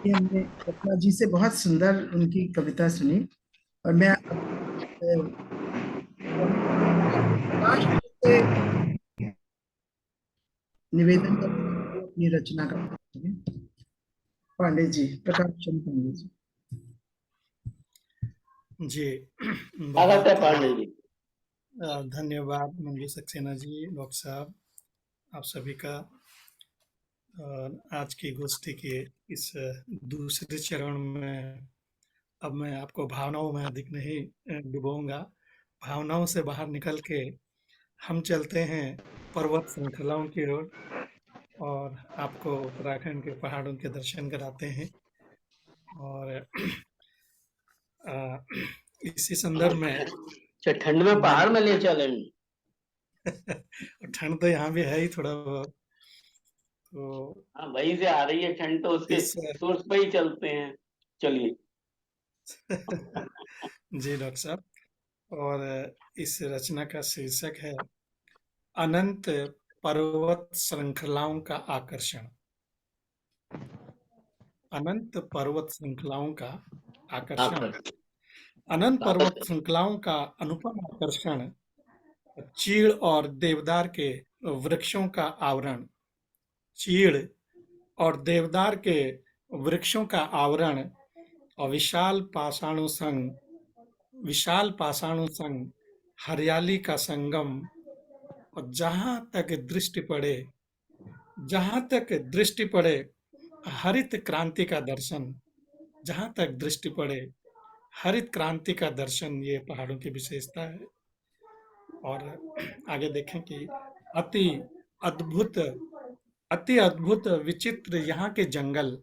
ये हमने रत्ना जी से बहुत सुंदर उनकी कविता सुनी। और मैं अब, प्रकाश जी से निवेदन करूंगा कि वो अपनी रचना का पाठ करें। पांडे जी, प्रकाश चंद्र पांडे जी। जी स्वागत है बहुत पांडे जी। धन्यवाद मंजू सक्सेना जी, डॉक्टर साहब, आप सभी का। आज की गोष्ठी के इस दूसरे चरण में अब मैं आपको भावनाओं में अधिक नहीं डुबोऊंगा। भावनाओं से बाहर निकल के हम चलते हैं पर्वत श्रृंखलाओं की ओर और आपको उत्तराखंड के पहाड़ों के दर्शन कराते हैं। और इसी संदर्भ में अच्छा, ठंड में मैं पहाड़ में ले चलेंगे। ठंड तो यहाँ भी है ही थोड़ा बहुत। तो हाँ, वहीं से आ रही है ठंड, तो उसके इस सोर्स पे ही चलते हैं। चलिए। जी डॉक्टर साहब, और इस रचना का शीर्षक है अनंत पर्वत श्रृंखलाओं का आकर्षण। अनंत पर्वत श्रृंखलाओं का आकर्षण। आकर अनंत पर्वत आकर श्रृंखलाओं का अनुपम आकर्षण, चीड़ और देवदार के वृक्षों का आवरण। चीड़ और देवदार के वृक्षों का आवरण और विशाल पाषाणु संग हरियाली का संगम। और जहां तक दृष्टि पड़े हरित क्रांति का दर्शन। जहां तक दृष्टि पड़े हरित क्रांति का दर्शन, ये पहाड़ों की विशेषता है। और आगे देखें कि अति अद्भुत अति अद्भुत विचित्र यहाँ के जंगल।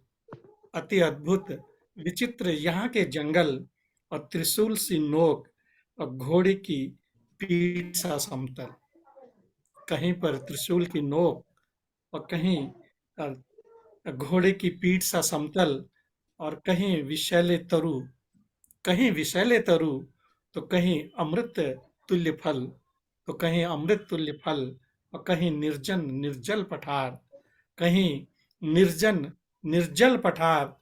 अति अद्भुत विचित्र यहाँ के जंगल और त्रिशूल सी नोक और घोड़े की पीठ सा समतल। कहीं पर त्रिशूल की नोक और कहीं घोड़े की पीठ सा समतल, और कहीं विषैले तरु, तो कहीं अमृत तुल्य फल, तो कहीं अमृत तुल्य फल, और कहीं निर्जन निर्जल पठार। कहीं निर्जन निर्जल पठार,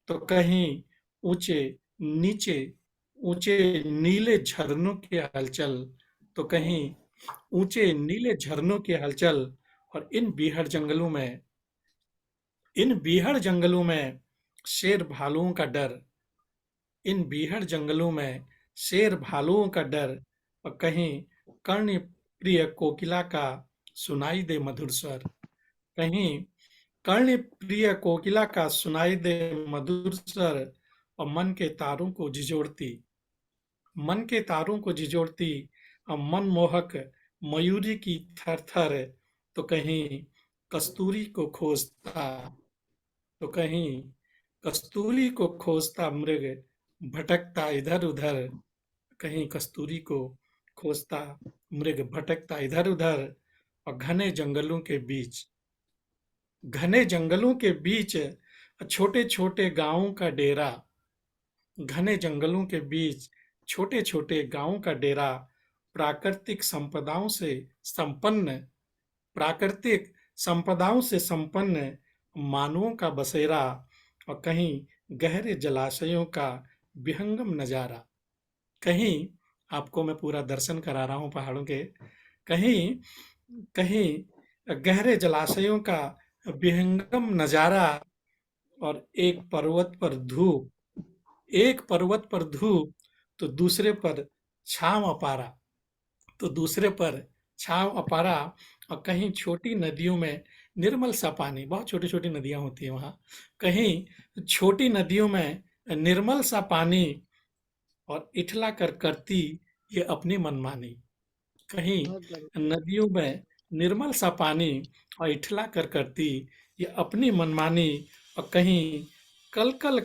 तो कहीं ऊंचे नीचे ऊंचे नीले झरनों की हलचल, तो कहीं ऊंचे नीले झरनों की हलचल। और इन बीहड़ जंगलों में शेर भालुओं का डर। इन बीहड़ जंगलों में शेर भालुओं का डर, और कहीं कर्ण प्रिय कोकिला का सुनाई दे मधुर स्वर। कहीं कर्ण प्रिय कोकिला का सुनाई दे मधुर स्वर, और मन के तारों को झिझोड़ती और मनमोहक मयूरी की थरथर। तो कहीं कस्तूरी को खोजता तो कहीं कस्तूरी को खोजता मृग भटकता इधर उधर। कहीं कस्तूरी को खोजता मृग भटकता इधर उधर। और घने जंगलों के बीच छोटे छोटे गांवों का डेरा। घने जंगलों के बीच छोटे छोटे गांवों का डेरा। प्राकृतिक संपदाओं से संपन्न प्राकृतिक संपदाओं से संपन्न मानवों का बसेरा। और कहीं गहरे जलाशयों का विहंगम नजारा। कहीं आपको मैं पूरा दर्शन करा रहा हूं पहाड़ों के। कहीं कहीं गहरे जलाशयों का विहंगम नजारा, और एक पर्वत पर धूप, तो दूसरे पर छांव अपारा तो दूसरे पर छांव अपारा। और कहीं छोटी नदियों में निर्मल सा पानी, बहुत छोटी छोटी नदियां होती है वहां। कहीं छोटी नदियों में निर्मल सा पानी, और इठला कर करती ये अपनी मनमानी। कहीं नदियों में निर्मल सा पानी और इठला कर करती ये अपनी मनमानी। और कहीं कलकल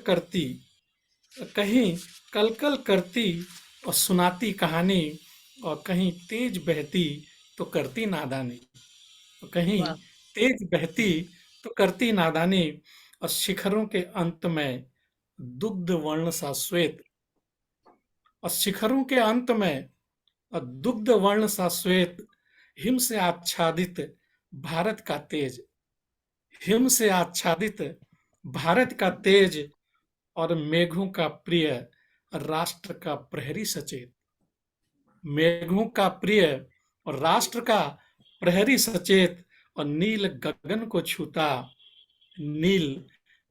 करती और सुनाती कहानी। और कहीं तेज बहती तो करती नादानी। और कहीं वाह। तेज बहती तो करती नादानी। और शिखरों के अंत में दुग्ध वर्ण सा श्वेत और शिखरों के अंत में दुग्ध वर्ण सा श्वेत, हिम से आच्छादित भारत का तेज हिम से आच्छादित भारत का तेज और मेघों का प्रिय राष्ट्र का प्रहरी सचेत। मेघों का प्रिय और राष्ट्र का प्रहरी सचेत और नील गगन को छूता, नील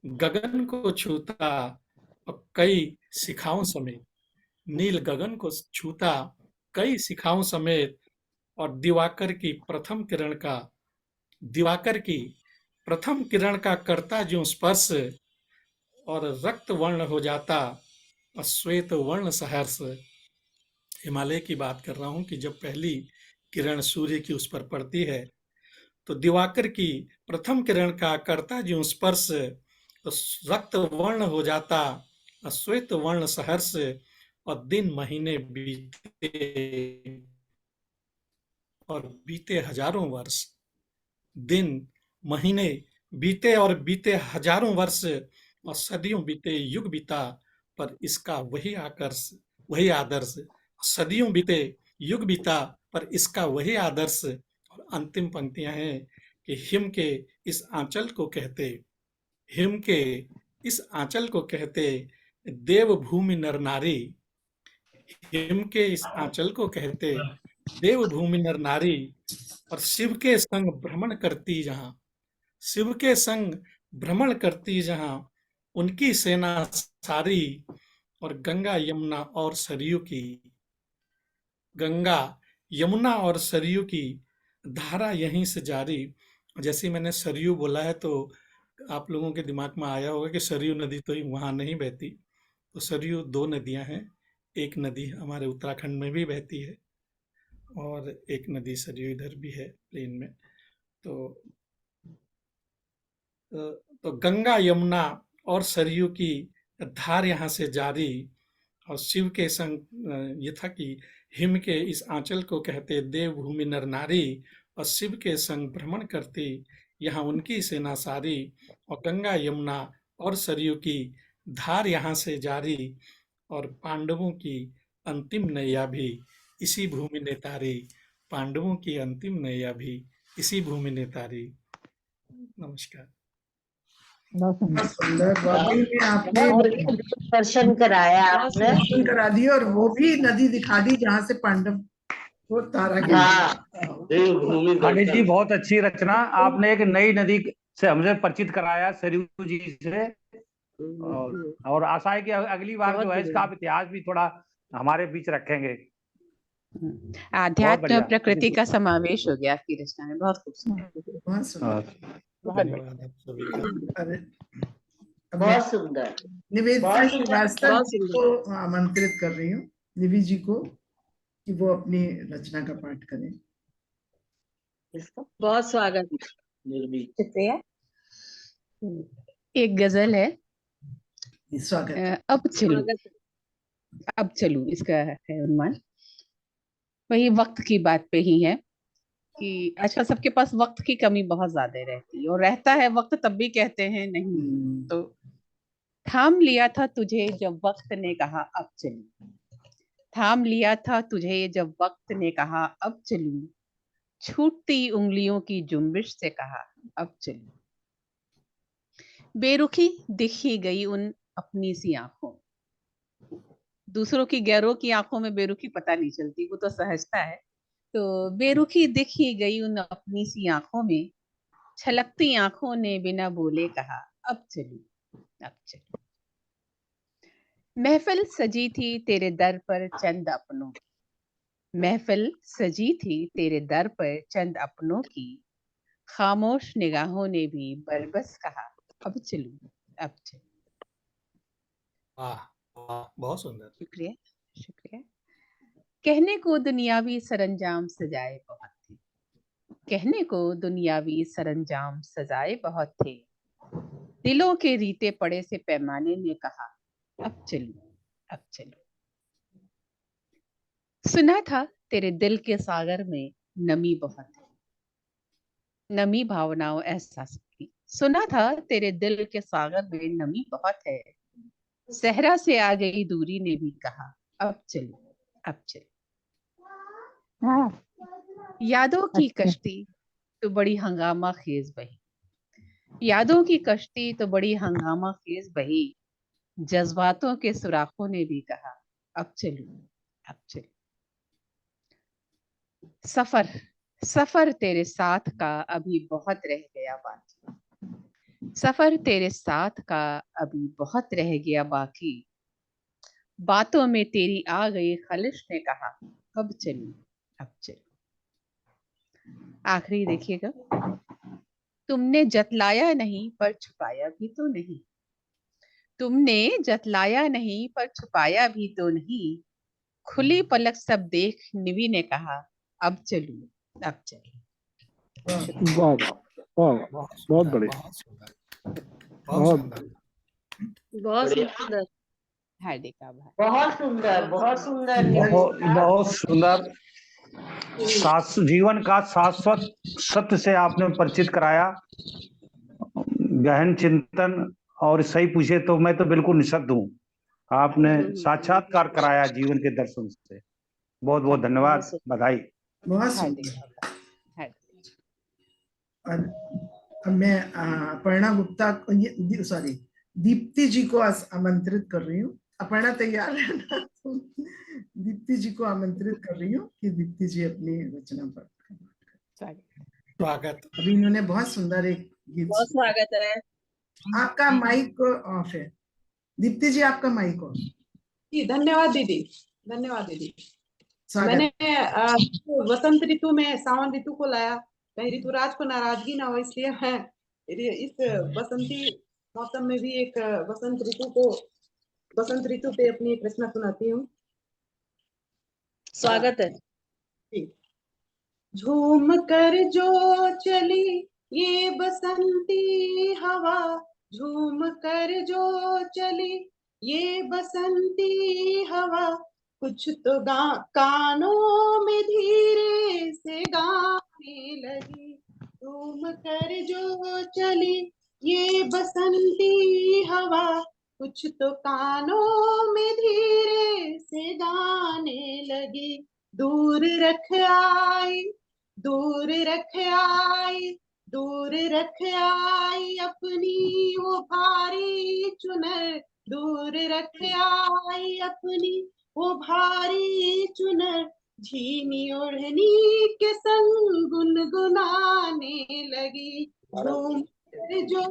गगन को छूता और कई शिखाओं समेत, नील गगन को छूता कई शिखाओं समेत और दिवाकर की प्रथम किरण का करता जो स्पर्श और रक्त वर्ण हो जाता और श्वेत वर्ण सहर्ष। हिमालय की बात कर रहा हूं कि जब पहली किरण सूर्य की उस पर पड़ती है तो दिवाकर की प्रथम किरण का करता जो स्पर्श तो रक्त वर्ण हो जाता और श्वेत वर्ण सहर्ष और दिन महीने बीते हजारों वर्ष, दिन महीने बीते और बीते हजारों वर्ष और सदियों बीते युग बीता पर इसका वही आदर्श, सदियों बीते युग बीता पर इसका वही आदर्श। और अंतिम पंक्तियां हैं कि हिम के इस आंचल को कहते देवभूमि नर नारी, हिम के इस आंचल को कहते देवभूमि नर नारी और शिव के संग भ्रमण करती जहां उनकी सेना सारी और गंगा यमुना और सरयू की धारा यहीं से जारी। जैसे मैंने सरयू बोला है तो आप लोगों के दिमाग में आया होगा कि सरयू नदी तो वहां नहीं बहती, तो सरयू दो नदियां हैं, एक नदी हमारे उत्तराखंड में भी बहती है और एक नदी सरयू इधर भी है प्लेन में। तो गंगा यमुना और सरयू की धार यहाँ से जारी और शिव के संग ये था कि हिम के इस आंचल को कहते देवभूमि नर नारी और शिव के संग भ्रमण करती यहाँ उनकी सेना सारी और गंगा यमुना और सरयू की धार यहाँ से जारी और पांडवों की अंतिम नैया भी इसी भूमि ने तारी, पांडवों की अंतिम नैया भी इसी भूमि ने तारी। नमस्कार। बहुत सुंदर, वाकई में आपने दर्शन कराया आपने। दर्शन करा दिए और वो भी नदी दिखा दी जहाँ से पांडव को तारा गया। हाँ, देवभूमि पंडित जी दर्शन। बहुत अच्छी रचना, आपने एक नई नदी से हमसे परिचित कराया सरयू जी से, और आशा है कि अगली बार जो है इसका आप इतिहास भी थोड़ा हमारे बीच रखेंगे। आध्यात्म प्रकृति का समावेश हो गया आपकी रचना में, बहुत खूबसूरत। बहुत सुंदर, धन्यवाद आप सभी का। बहुत सुंदर। निवेदिता श्रीवास्तव जी को आमंत्रित कर रही हूँ, निवि जी को, कि वो अपनी रचना का पाठ करें। बहुत स्वागत। शुक्रिया। एक गजल है, स्वागत। अब चलू इसका है उन्माद। वही वक्त की बात पे ही है कि आजकल सबके पास वक्त की कमी बहुत ज्यादा रहती है, और रहता है वक्त तब भी कहते हैं नहीं। तो थाम लिया था तुझे जब वक्त ने कहा अब चलूं, थाम लिया था तुझे जब वक्त ने कहा अब चलूं, छूटती उंगलियों की जुम्बिश से कहा अब चलूं। बेरुखी दिख ही गई उन अपनी सी आंखों, दूसरों की गैरों की आंखों में बेरुखी पता नहीं चलती, वो तो सहजता है। तो बेरुखी दिख ही गई उन अपनी सी आंखों में, छलकती आंखों ने बिना बोले कहा अब चलूं, अब चलूं। महफिल सजी थी तेरे दर पर चंद अपनों की, महफिल सजी थी तेरे दर पर चंद अपनों की, खामोश निगाहों ने भी बरबस कहा अब चलूं, अब चलूं। वाह वाह, बहुत सुंदर। शुक्रिया शुक्रिया। कहने को दुनियावी सरंजाम सजाए बहुत थे, कहने को दुनियावी सरंजाम सजाए बहुत थे, दिलों के रीते पड़े से पैमाने ने कहा अब चलूं, अब चलूं। सुना था तेरे दिल के सागर में नमी बहुत है, नमी भावनाओं एहसास की। सुना था तेरे दिल के सागर में नमी बहुत है, सहरा से आ गई दूरी ने भी कहा अब चलूं, अब चलूं। यादों की कश्ती तो बड़ी हंगामा खेज बही, यादों की कश्ती तो बड़ी हंगामा खेज बही, जज्बातों के सुराखों ने भी कहा अब चलूं, अब चलूं। सफर सफर तेरे साथ का अभी बहुत रह गया बाकी, सफर तेरे साथ का अभी बहुत रह गया बाकी, बातों में तेरी आ गई खलिश ने कहा अब चलूं, अब चलूं। आखिरी देखिएगा। तुमने जतलाया नहीं पर छुपाया भी तो नहीं, तुमने जतलाया नहीं पर छुपाया भी तो नहीं, खुली पलक सब देख निवि ने कहा अब चलूं, अब चलूं। वाह, वाह वाह वाह, बहुत बढ़िया, बहुत सुंदर, बहुत बहुत सुंदर। बहुत बढ़िया। सुंदर, हार्दिक आभार। बहुत सुंदर, बहुत सुंदर बहुत निवेदिता। बहुत सुंदर। जीवन का शाश्वत सत्य से आपने परिचित कराया, गहन चिंतन, और सही पूछे तो मैं तो बिल्कुल निशब्द हूँ। आपने साक्षात्कार कराया जीवन के दर्शन से। बहुत बहुत धन्यवाद, बधाई। बहुत हार्दिक सुंदर। आभार। हार्दिक। और अब मैं अपर्णा गुप्ता को, सॉरी, दीप्ति जी को आमंत्रित कर रही हूँ। अपर्णा तैयार है ना? तो दीप्ति जी को आमंत्रित कर रही हूँ कि दीप्ति जी अपनी रचना पर। स्वागत। अभी इन्होंने बहुत सुंदर एक गीत बहुत स्वागत है। आपका माइक ऑफ है दीप्ति जी, आपका माइक ऑफ। जी धन्यवाद दीदी, धन्यवाद दीदी। स्वागत। मैंने वसंत ऋतु में सावन ऋतु को लाया, कहीं ऋतुराज को नाराजगी ना हो, इसलिए मैं इस बसंती मौसम में भी एक वसंत ऋतु पे अपनी एक रचना सुनाती हूँ। स्वागत है। झूम कर जो चली ये बसंती हवा, झूम कर जो चली ये बसंती हवा, कुछ तो कानों में धीरे से गाने लगी। झूम कर जो चली ये बसंती हवा, कुछ तो कानों में धीरे से गाने लगी। दूर रख आई, दूर रख आई, दूर रख आई अपनी वो भारी चुनर, दूर रख आई अपनी वो भारी चुनर, झीनी ओढ़नी के संग गुनगुनाने लगी। झूम कर जो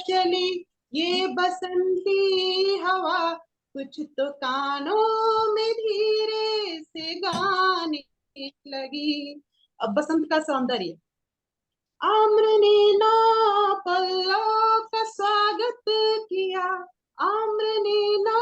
चली ये बसंती हवा, कुछ तो कानों में धीरे से गाने लगी। अब बसंत का सौंदर्य। आम्र ने ना पल्लव का स्वागत किया, आम्र ने ना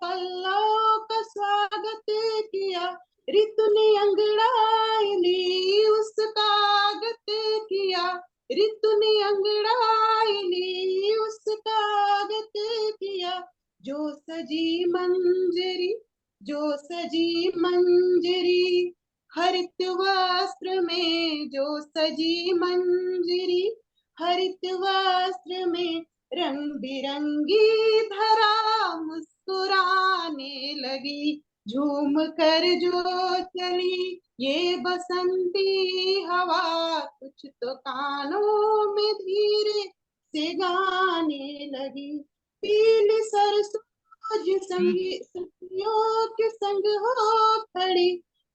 पल्लव का स्वागत किया, ऋतु ने अंगड़ाई ली उसका आगत किया, ऋतु ने अंगड़ाई ली उसका आगत किया। जो सजी मंजरी, जो सजी मंजरी, हरित वस्त्र में जो सजी मंजरी, हरित वस्त्र में रंग बिरंगी धरा मुस्कुराने लगी। झूम कर जो चली ये बसंती हवा, कुछ तो कानों में धीरे से गाने लगी। पीली सरसों सखियों के संग हो खड़ी,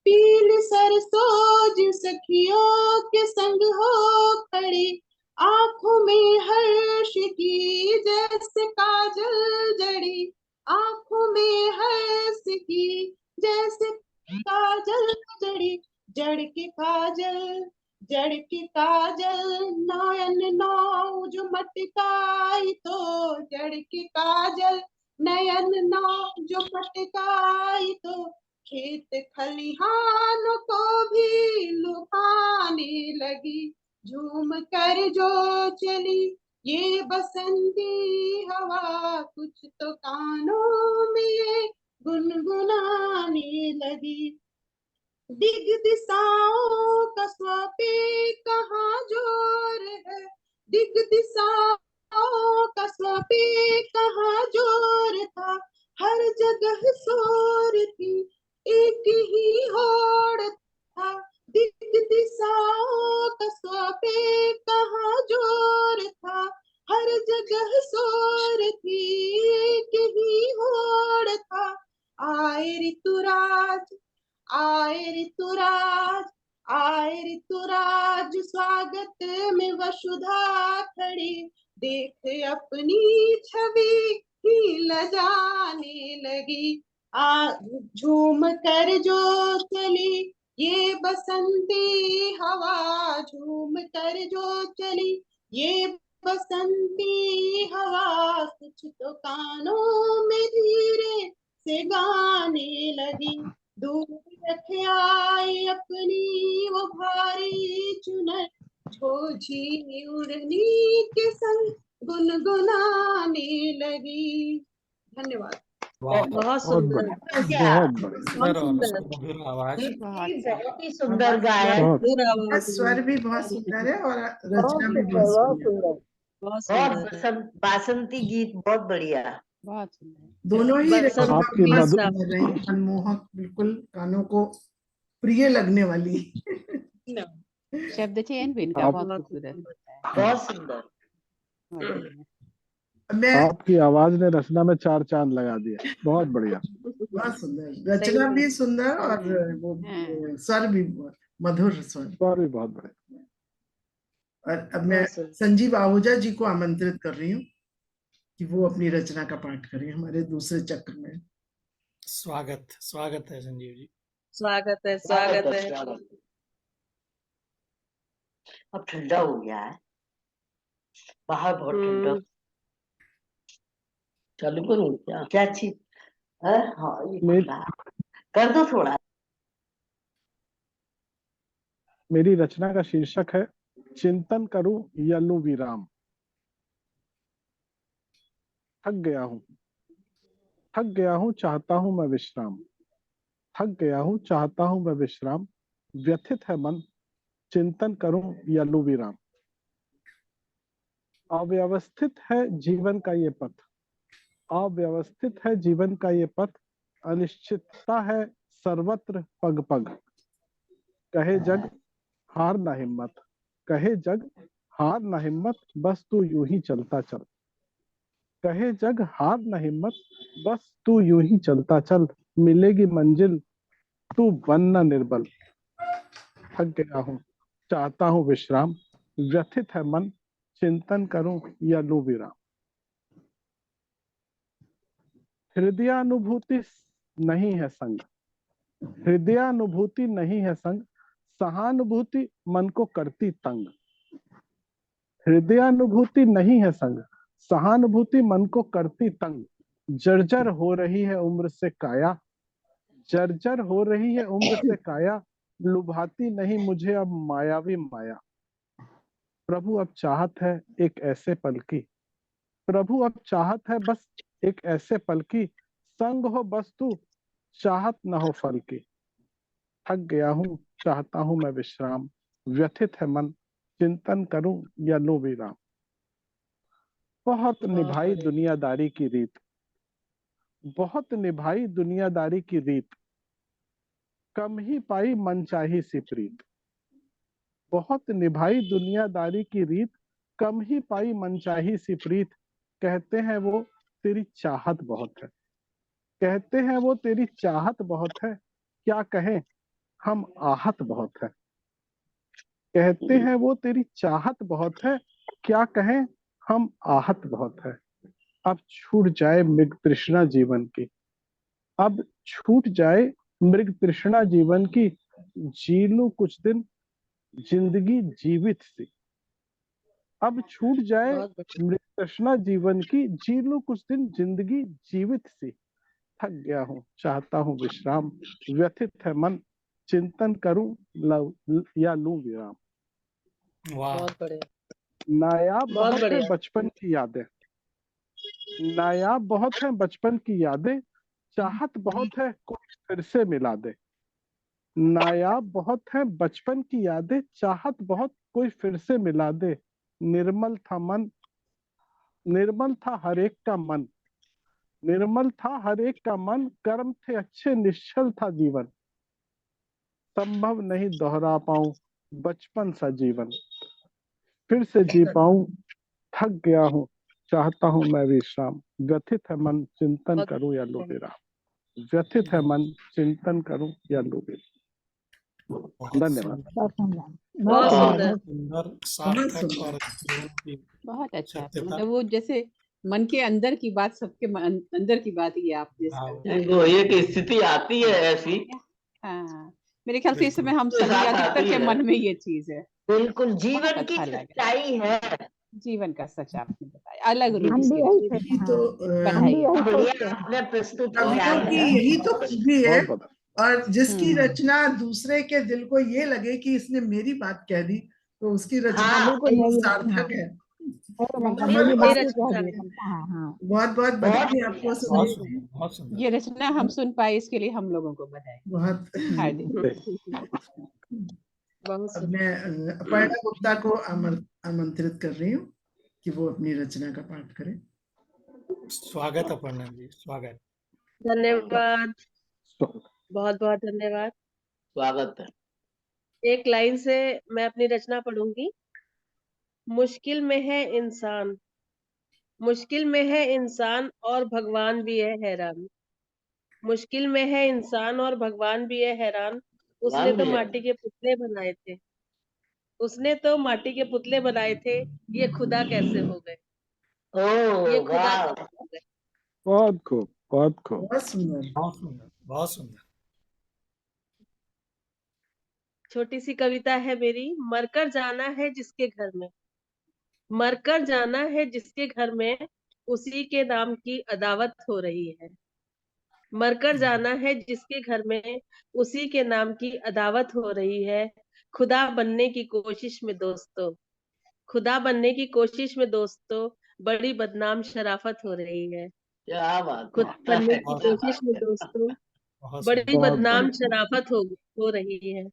पीली सरसों जिन सखियों के संग हो खड़ी, आंखों में हर्ष की जैसे काजल जड़ी, आंखों में हर्ष की जैसे काजल जड़ी, जड़ के काजल, जड़ के काजल नयन नाव जो मटकाई, तो जड़ के काजल नयन नाव जो मटकाई, तो खेत खलिहान को भी लुभाने लगी। झूम कर जो चली ये बसंती हवा, कुछ तो कानों में ये गुनगुनाने लगी। दिग दिशाओं का स्वापे कहाँ जोर है, दिग दिशाओं का स्वापे कहाँ जोर था, हर जगह शोर थी एक ही होड़ था। दिग दिशाओं का स्वापे कहाँ जोर था, जह सोर थी कि ही होड़ था। आए ऋतुराज, आए ऋतुराज, आए ऋतुराज, स्वागत में वसुधा खड़ी। देख अपनी छवि ही लजाने लगी। झूम कर जो चली ये बसंती हवा, झूम कर जो चली ये बसंती हवा, कुछ तो कानों में धीरे से गाने लगी। दूर रख आई अपनी वो भारी चुनर, झोझी उड़नी के संग गुनगुनाने लगी। धन्यवाद। वाह, बहुत बहुत सुंदर। बढ़िया, क्या बहुत बढ़िया, सुंदर और सुंदर। सुमधुर आवाज। बहुत ही सुंदर गाया है। बहुत उसका स्वर भी बहुत सुंदर है और बहुत रचना भी सुंदर, बहुत बहुत सुंदर है। सुंदर, बहुत बसंत बासंती गीत बहुत बढ़िया। बहुत सुंदर। दोनों ही रचना आपकी बहुत मधुर सुंदर रही, मनमोहक, बिल्कुल कानों को प्रिय लगने वाली। शब्द चयन भी इनका बहुत बहुत खूबसूरत होता है। बहुत सुंदर। बहुत बढ़िया। मैं आपकी आवाज ने रचना में 4 चांद लगा दिया। बहुत बढ़िया। बहुत सुंदर, रचना भी सुंदर और वो हाँ। स्वर भी मधुर स्वर। और भी बहुत बढ़िया। और अब मैं बहुत सुंदर। संजीव आहूजा जी को आमंत्रित कर रही हूँ कि वो अपनी रचना का पाठ करें हमारे दूसरे चक्र में। स्वागत, स्वागत है संजीव जी। स्वागत है, स्वागत है। स्वागत। अब ठंडा हो गया है, बाहर बहुत ठंडा। चालू करूं क्या? क्या चीज है? हाँ ये खुला है। कर दो थोड़ा। मेरी रचना का शीर्षक है चिंतन करूं या लूं विराम। थक गया हूं, थक गया हूं, चाहता हूं मैं विश्राम। थक गया हूं, चाहता हूं मैं विश्राम। व्यथित है मन, चिंतन करूं या लूं विराम। अव्यवस्थित है जीवन का ये पथ, अव्यवस्थित है जीवन का ये पथ। अनिश्चितता है सर्वत्र पग पग। कहे जग हार ना हिम्मत, कहे जग हार ना हिम्मत, बस तू यूं ही चलता चल। कहे जग हार न हिम्मत, बस तू यूं ही चलता चल। मिलेगी मंजिल, तू बन न निर्बल। थक गया हूं, चाहता हूं विश्राम। व्यथित है मन, चिंतन करूं या लूं विराम। हृदयानुभूति नहीं है संग, हृदयानुभूति नहीं है संग। सहानुभूति मन को करती तंग। हृदयानुभूति नहीं है संग, सहानुभूति मन को करती तंग। जर्जर हो रही है उम्र से काया, जर्जर हो रही है उम्र से काया। लुभाती नहीं मुझे अब मायावी माया। प्रभु अब चाहत है एक ऐसे पल की, प्रभु अब चाहत है बस एक ऐसे पल की। संग हो बस तू, चाहत न हो फल की। थक गया हूं, चाहता हूं मैं विश्राम। व्यथित है मन, चिंतन करूं या लूं विराम। बहुत निभाई दुनियादारी की रीत, बहुत निभाई दुनियादारी की रीत। कम ही पाई मनचाही सी प्रीत। बहुत निभाई दुनियादारी की रीत, कम ही पाई मनचाही सी प्रीत। कहते हैं वो तेरी चाहत बहुत है, कहते हैं वो तेरी चाहत बहुत है। क्या कहें हम आहत बहुत है। कहते हैं वो तेरी चाहत बहुत है, क्या कहें हम आहत बहुत है। अब छूट जाए मृग तृष्णा जीवन की, अब छूट जाए मृग तृष्णा जीवन की। जी लूं कुछ दिन जिंदगी जीवित सी। अब छूट जाए मृग तृष्णा जीवन की, जी लूं कुछ दिन जिंदगी जीवित सी। थक गया हूं, चाहता हूं विश्राम। व्यथित है मन, चिंतन करूं या लूं विराम। वाह, बहुत बढ़िया। नायाब बहुत बहुत है बढ़िया। बचपन की यादें, नायाब बहुत है बचपन की यादें। चाहत बहुत है कोई फिर से मिला दे। नायाब बहुत है बचपन की यादें, चाहत बहुत कोई फिर से मिला दे। निर्मल था मन, निर्मल था हर एक का मन, निर्मल था हर एक का मन। कर्म थे अच्छे, निश्चल था जीवन। संभव नहीं दोहरा पाऊं बचपन सा जीवन। फिर से जी पाऊं, थक गया हूं, चाहता हूं मैं विश्राम, व्यथित है मन चिंतन करूं या लो विराम, व्यथित है मन चिंतन करूं या लो विराम। बहुत धन्यवाद। सुंदर, बहुत बहुत सुंदर। सुंदर, बहुत सार्थक सुंदर। और जीवन की बहुत अच्छा। सत्यता। मतलब वो जैसे मन के अंदर की बात, सबके अंदर की बात ये आप जैसे हाँ, करते हैं। वो एक स्थिति आती है ऐसी, हाँ, मेरे ख्याल से इस समय बिल्कुल। हम तो सभी साथ अधिकतर आती के है। मन में ये चीज है। बिल्कुल बहुत जीवन की अच्छा लगा, सच्चाई है। जीवन का सच आपने बताया अलग रूप हम भी से। यही यही सोच तो हम भी यही बढ़िया सोचते हैं। आपने प्रस्तुत किया कवियों की है। यही तो खूबी है। बहुत बहुत और जिसकी हम्म। रचना दूसरे के दिल को ये लगे कि इसने मेरी बात कह दी, तो उसकी रचना हाँ, बिल्कुल बहुत मेरी, हाँ, सार्थक है। मतलब अमर मेरी बहुत बात मेरी ही कह रचना। दी सबका। हाँ हाँ। बहुत बहुत बहुत बधाई बढ़िया। आपको बहुत सुनील सुंदर, जी। बहुत सुंदर। ये रचना हम सुन पाए, इसके लिए हम लोगों को बधाई। बहुत। हार्दिक। बहुत अब सुंदर। मैं अपर्णा गुप्ता को आमंत्रित कर रही हूँ कि वो अपनी रचना का पाठ करें। स्वागत अपर्णा जी, स्वागत। धन्यवाद, स्वागत। बहुत बहुत धन्यवाद। स्वागत है। एक लाइन से मैं अपनी रचना पढ़ूंगी। मुश्किल में है इंसान, मुश्किल में है इंसान और भगवान भी है हैरान। मुश्किल में है इंसान और भगवान भी है हैरान। उसने भगवान तो भी है। माटी के पुतले बनाए थे, उसने तो माटी के पुतले बनाए थे, ये खुदा कैसे हो गए, ये ओ खुदा वाह, कैसे हो गए। बहुत खूब, बहुत खूब। बहुत सुंदर। बहुत सुंदर, बहुत सुंदर। छोटी सी कविता है मेरी। मरकर जाना है जिसके घर में, मरकर जाना है जिसके घर में, उसी के नाम की अदावत हो रही है। मरकर जाना है जिसके घर में, उसी के नाम की अदावत हो रही है। खुदा बनने की कोशिश में दोस्तों, खुदा बनने की कोशिश में दोस्तों, बड़ी बदनाम शराफत हो रही है। क्या बात खुदा है, बनने की बहुत क्या कोशिश बात में है। दोस्तों, बहुत सुंदर। बड़ी बहुत बदनाम बढ़िया। शराफत हो रही है।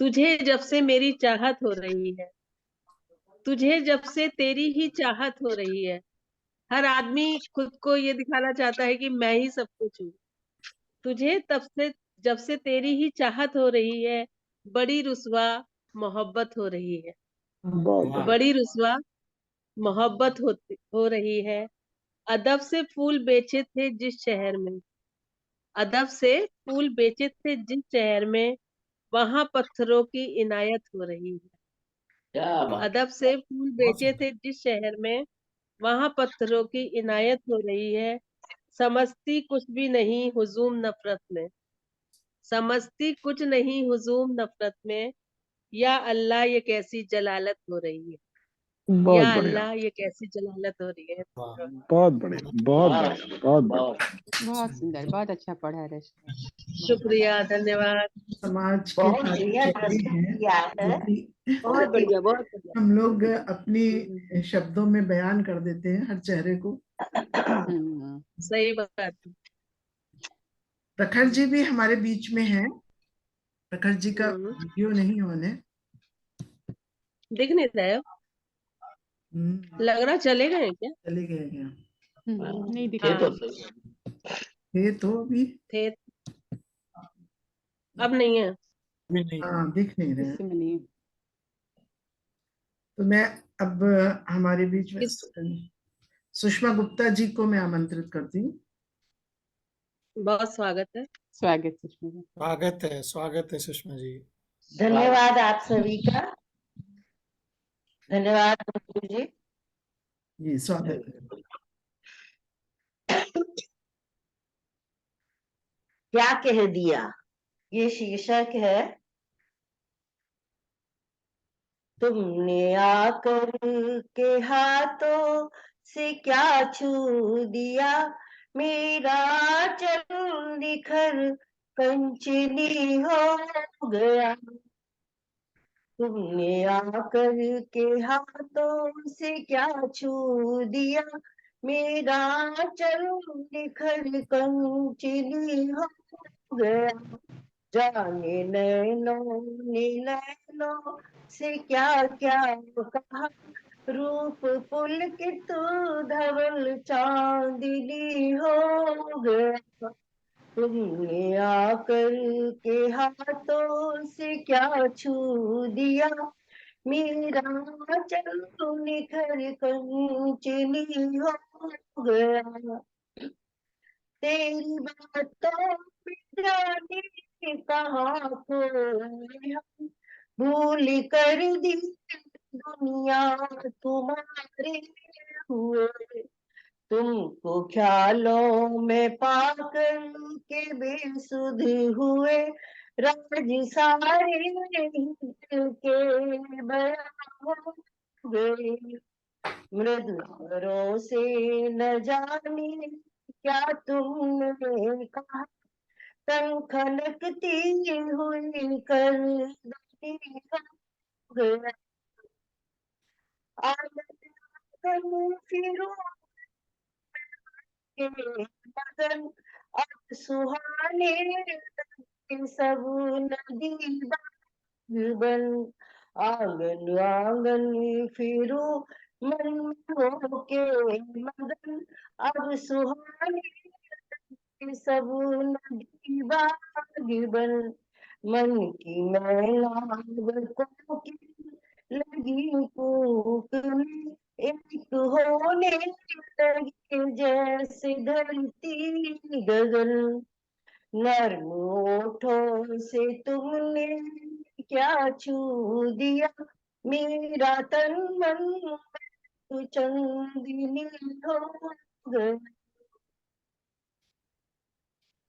तुझे जब से मेरी चाहत हो रही है, तुझे जब से तेरी ही चाहत हो रही है। हर आदमी खुद को ये दिखाना चाहता है कि मैं ही सब कुछ हूँ। तुझे तब से जब से तेरी ही चाहत हो रही है, बड़ी रुस्वा मोहब्बत हो रही है। बहुत वाह, बढ़िया। बड़ी रुस्वा मोहब्बत हो रही है। अदब से फूल बेचे थे जिस शहर में, अदब से फूल बेचे थे जिस शहर में, वहां पत्थरों की इनायत हो रही है। क्या वाह, बात। अदब से फूल बहुत बेचे सुंदर। थे जिस शहर में, वहां पत्थरों की इनायत हो रही है। समझती कुछ भी नहीं हुजूम नफरत में, समझती कुछ नहीं हुजूम नफरत में। या अल्लाह ये कैसी जलालत हो रही है, बहुत या बढ़िया, अल्लाह ये कैसी जलालत हो रही है। वाह, बहुत बढ़िया, बहुत वाह, बढ़िया, बहुत बढ़िया। बहुत बहुत सुंदर, बहुत अच्छा पढ़ा रचना। शुक्रिया, धन्यवाद। समाज के बहुत बढ़िया चेहरे प्रस्तुत हैं किया जो है। कि बहुत बढ़िया, बहुत बढ़िया। हम लोग अपनी शब्दों में बयान कर देते हैं हर चेहरे को। हम्म। सही बात है। प्रखर जी भी हमारे बीच में हैं। प्रखर जी का हम्म, वीडियो नहीं ऑन है। दिख नहीं रहे हो? लग रहा चले गए क्या? चले गए क्या? नहीं दिख थे रहा तो है। सही। थे तो भी। थे, अब नहीं है। भी नहीं। हाँ, दिख नहीं रहे इस हैं। समय नहीं। तो मैं अब हमारे बीच में किस सुषमा गुप्ता जी को मैं आमंत्रित करती हूँ। बहुत स्वागत है। स्वागत सुषमा जी। स्वागत है सुषमा जी। धन्यवाद आप सभी का। धन्यवाद मंजू जी। जी, स्वागत है। क्या कह दिया, ये शीर्षक है। तुमने आकर के हाथों से क्या छू दिया, मेरा चल निखर कंचनी हो गया। तुमने आकर के हाथों से क्या छू दिया, मेरा चल निखर कंचनी हो गया। जाने नैनों ने नैनों से क्या क्या कहा, रूप पुलकित धवल चांदनी हो गया। तुमने आकर के हाथों से क्या छू दिया, मेरा चलो निखर कंचनी हो गया। तेरी बातों में जाने कहाँ खोए हम, भूल कर दी दुनिया तुम्हारे हुए। तुमको ख्यालों में पाकर के बेसुध हुए, राज सारे दिल के बयां हो गए। मृदु स्वरों से न जाने क्या तुमने कहा, तन खनकती हुई कर गया। आनंद फिरो के मगन, अब सुहाने सब नदी बन। आंगन आंगन फिरो मन हो के मगन, अब सुहाने सब नदी बन। मन की मैला की लगी कूक में, एक होने लगे जैसे धरती गगन। नर्म होठों से तुमने क्या छू दिया, मेरा तन मन चंदनी हो गया।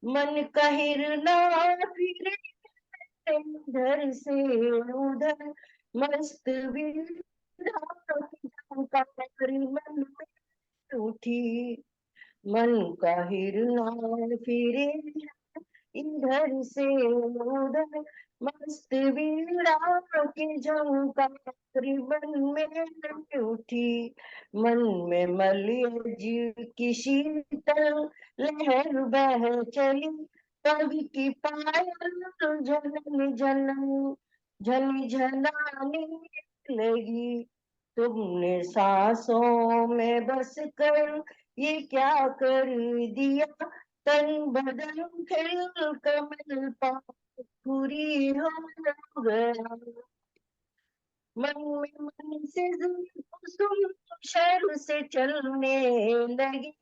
मन का हिरना फिरे इधर से उधर, मस्त मन में उठी। मन का हिरना फिरे इधर से उधर, मस्त वीणा के झंकार मन में उठी। मन में मलयज की शीतल लहर बह चली, कवि की पायल झनन झनन झन झनाने लगी। तुमने सांसों में बस कर ये क्या कर दिया, तन बदन खिल कमल पूरी हो गया। मन में मन से कुसुम शर से चलने लगी,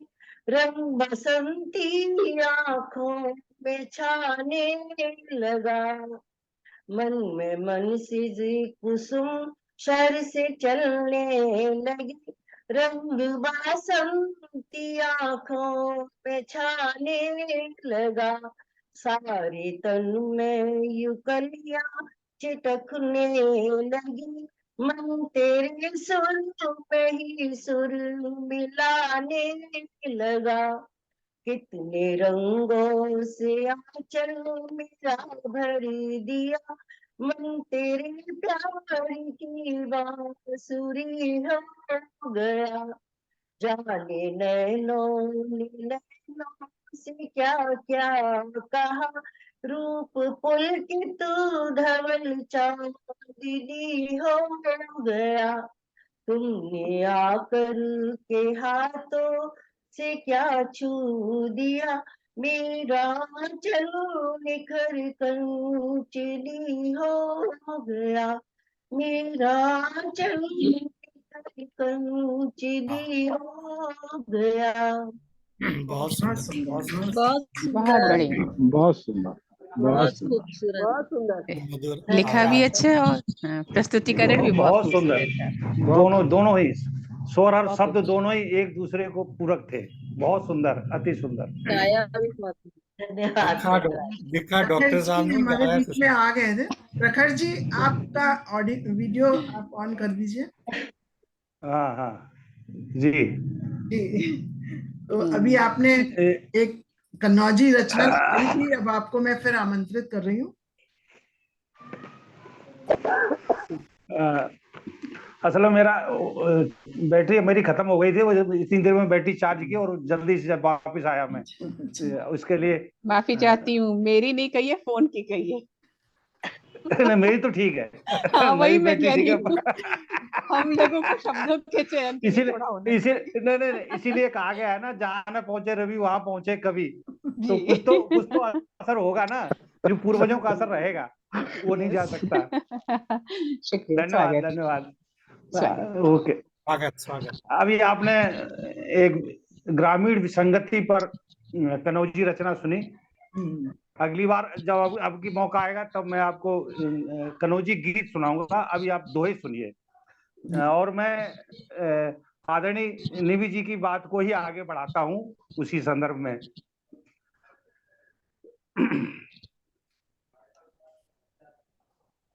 रंग बसंती आंखों में छाने लगा। मन में मन से कुसुम शर से चलने लगी, रंग बसंती आंखों में छाने लगा। सारे तन में युकलियां चिटकने लगी, मन तेरे सुर पे ही सुर मिलाने लगा। कितने रंगों से आंचल मेरा भर दिया, मन तेरे प्यार की बांसुरी हो गया। जाने नैनों ने नैनों से क्या क्या कहा, रूप पुलकित धवल चांदनी हो गया। तुमने आकर के हाथों से क्या छू दिया, मेरा चलो निखर कंचनी हो गया। मेरा चलो निखर कंचनी हो गया। बहुत बहुत सुंदर, सुंदर, बहुत सुंदर, बहुत बहुत सुंदर, बढ़िया, बहुत सुंदर, बहुत बहुत सुंदर। खूबसूरत। बहुत सुंदर। मधुर लिखा भी आवाज। अच्छा और प्रस्तुतिकरण भी बहुत बहुत सुंदर। खूबसूरत था। दोनों दोनों ही स्वर और बहुत शब्द खूबसूरत। दोनों ही एक दूसरे को पूरक थे। बहुत सुंदर, अति सुंदर। गाया भी बहुत। धन्यवाद दिखा धन्यवाद। दिखा प्रखर डॉक्टर जी साहब ने हमारे गाया बीच में कुछ। आ गए थे। प्रखर जी, आपका ऑडियो वीडियो आप ऑन कर दीजिए। हाँ हाँ जी। जी, तो अभी आपने ए, एक कन्नौजी रचना सुनाई थी, अब आपको मैं फिर आमंत्रित कर रही हूँ। अ, असल में मेरा बैटरी मेरी खत्म हो गई थी, वो इतनी देर में बैटरी चार्ज की और जल्दी से जब वापस आया मैं उसके लिए। माफी चाहती हूँ, मेरी नहीं कही है, फोन की कही है। नहीं, मेरी तो ठीक है। हाँ, वही मेरी मैं बैटरी कह ठीक रही है। हूँ। हम लोगों को शब्दों के चयन के लिए इसीलिए थोड़ा होना इसी चाहिए। नहीं नहीं नहीं, इसीलिए कहा गया है ना, जहां न पहुंचे रवि वहां पहुंचे कवि। तो जी। कुछ तो असर होगा ना, जो पूर्वजों का असर रहेगा। वो नहीं जा सकता। शुक्रिया, धन्यवाद स्वागत धन्यवाद। स्वागत। ओके, स्वागत स्वागत। अभी आपने एक ग्रामीण विसंगति पर कनौजी रचना सुनी। अगली बार जब आपकी मौका आएगा तब मैं आपको कनौजी गीत सुनाऊंगा। अभी आप दोहे सुनिए। और मैं आदरणीय निवि जी की बात को ही आगे बढ़ाता हूं उसी संदर्भ में।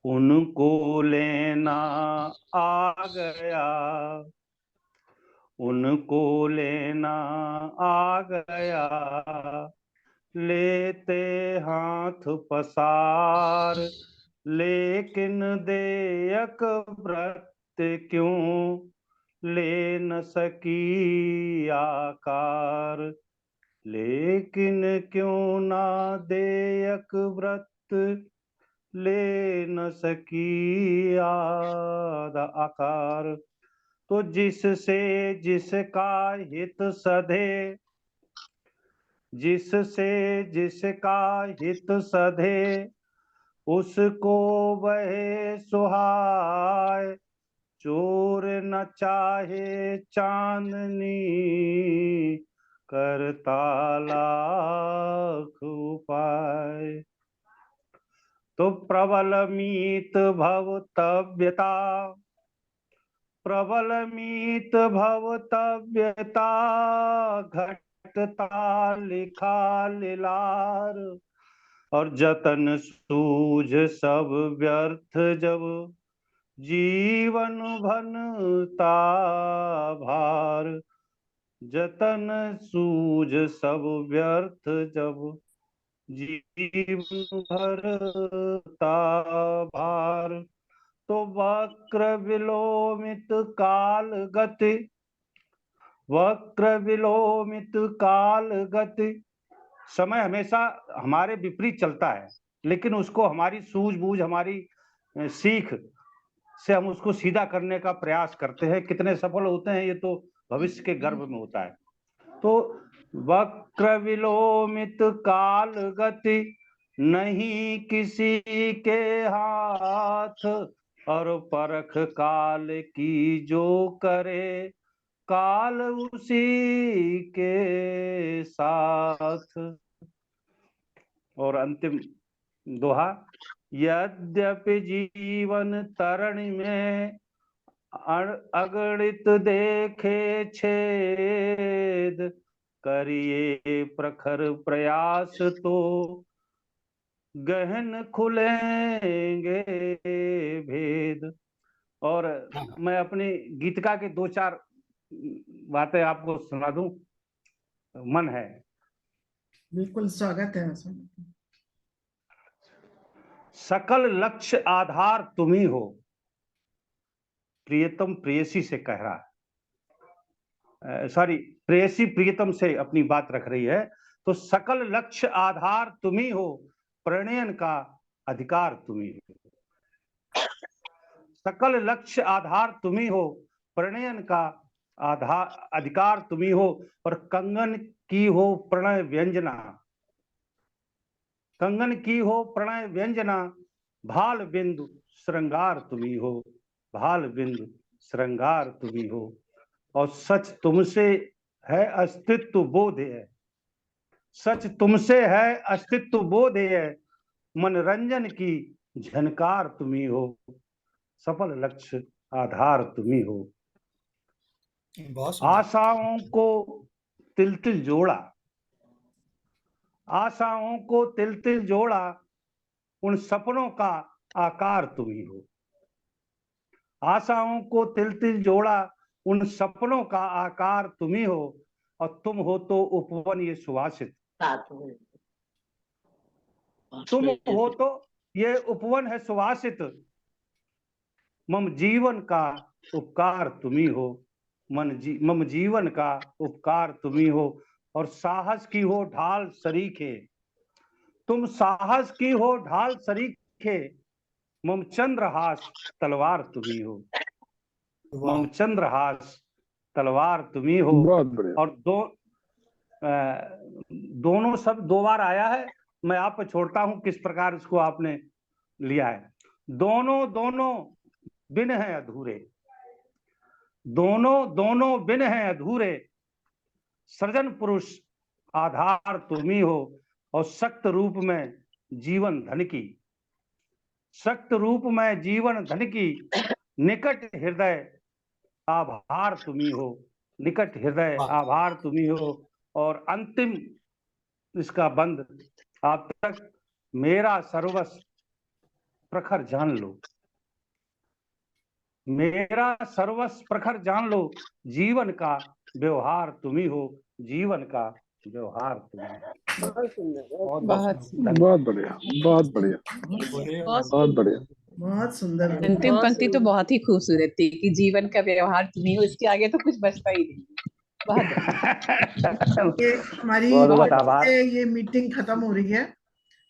उनको लेना आ गया, उनको लेना आ गया, लेते हाथ पसार, लेकिन देयक व्रत क्यों ले न सकी आकार, लेकिन क्यों ना देयक व्रत ले न सकी आकार। तो जिससे जिसका हित सधे, जिससे जिसका हित सधे, उसको वह सुहाए, चोर न चाहे चांदनी, करता लाख उपाय। तो प्रबल मीत भवतव्यता, प्रबल मीत भवतव्यता, घटता लिखा लिलार, और जतन सूझ सब व्यर्थ जब, जीवन भनता भार, जतन सूझ सब व्यर्थ जब, जीवन भरता भार। तो वक्र विलोमित काल गति, वक्र विलोमित काल गति, समय हमेशा हमारे विपरीत चलता है, लेकिन उसको हमारी सूझबूझ, हमारी सीख से हम उसको सीधा करने का प्रयास करते हैं। कितने सफल होते हैं ये तो भविष्य के गर्भ में होता है। तो वक्र विलोमित काल गति, नहीं किसी के हाथ, और परख काल की जो करे, काल उसी के साथ। और अंतिम दोहा, यद्यपि जीवन तरणी में अगणित देखे छेद, करिए प्रखर प्रयास तो गहन खुलेंगे भेद। और मैं अपनी गीतिका के दो चार बातें आपको सुना दूं, मन है। बिल्कुल स्वागत है। सकल लक्ष्य आधार तुम ही हो, प्रियतम प्रेयसी से कह रहा है, सॉरी, प्रेयसी प्रियतम से अपनी बात रख रही है। तो सकल लक्ष्य आधार तुम ही हो, प्रणयन का अधिकार तुम ही हो। सकल लक्ष्य आधार तुम ही हो, प्रणयन का आधार अधिकार तुम ही हो, और कंगन की हो प्रणय व्यंजना, कंगन की हो प्रणय व्यंजना, भाल बिंदु श्रृंगार तुम ही हो, भाल बिंदु श्रृंगार तुम ही हो। और सच तुमसे है अस्तित्व बोध है, सच तुमसे है अस्तित्व बोध है, मनोरंजन की झनकार तुम ही हो, सफल लक्ष्य आधार तुम ही हो। आशाओं को तिल तिल जोड़ा, आशाओं को तिल तिल जोड़ा, उन सपनों का आकार तुम ही हो। आशाओं को तिल तिल जोड़ा, उन सपनों का आकार तुम ही हो, और तुम हो तो उपवन ये सुवासित, तुम हो तो ये उपवन है सुवासित, मम जीवन का उपकार तुम ही हो, मम जीवन का उपकार तुम ही हो। और साहस की हो ढाल सरीखे, तुम साहस की हो ढाल सरीखे, मम चंद्रहास तलवार तुम ही हो, मम चंद्रहास तलवार तुम ही हो। और दोनों शब्द दो बार आया है, मैं आप पे छोड़ता हूं किस प्रकार इसको आपने लिया है। दोनों दोनों बिन है अधूरे, दोनों दोनों बिन है अधूरे, सृजन पुरुष आधार तुम ही हो, और सक्त रूप में जीवन धन की, सक्त रूप में जीवन धन की, निकट हृदय आभार तुम ही हो, निकट हृदय आभार तुम ही हो। और अंतिम इसका बंद, आप तक मेरा सर्वस्व प्रखर जान लो, मेरा सर्वस्व प्रखर जान लो, जीवन का व्यवहार तुम ही हो, जीवन का व्यवहार तुम ही हो। बहुत सुंदर, बहुत बहुत सुंदर। बहुत बढ़िया, बहुत बढ़िया, बहुत बढ़िया। बहुत सुंदर। अंतिम बहुत पंक्ति तो सुंदर। बहुत ही खूबसूरत थी कि जीवन का व्यवहार तुम्ही हो, इसके आगे तो कुछ बचता ही नहीं। बहुत बढ़िया। ये हमारी बहुत बहुत बहुत आभार। ये मीटिंग खत्म हो रही है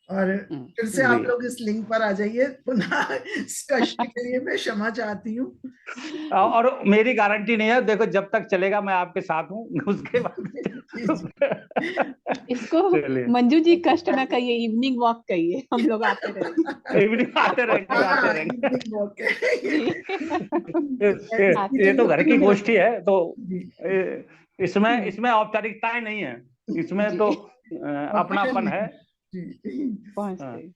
और फिर से आप जी। लोग इस लिंक पर आ जाइए। पुनः इस कष्ट के लिए मैं क्षमा चाहती हूँ। और मेरी गारंटी नहीं है, देखो जब तक चलेगा मैं आपके साथ हूँ, उसके बाद इसको चलिए, मंजू जी कष्ट ना कहिए, इवनिंग वॉक कहिए, हम लोग आते रहेंगे। इवनिंग आते रहेंगे, आते हाँ, रहेंगे। evening walk है। ये तो घर की गोष्ठी है, तो जी। इसमें औपचारिकताएं नहीं है, इसमें जी। तो अपनापन है। जी। पहुंचते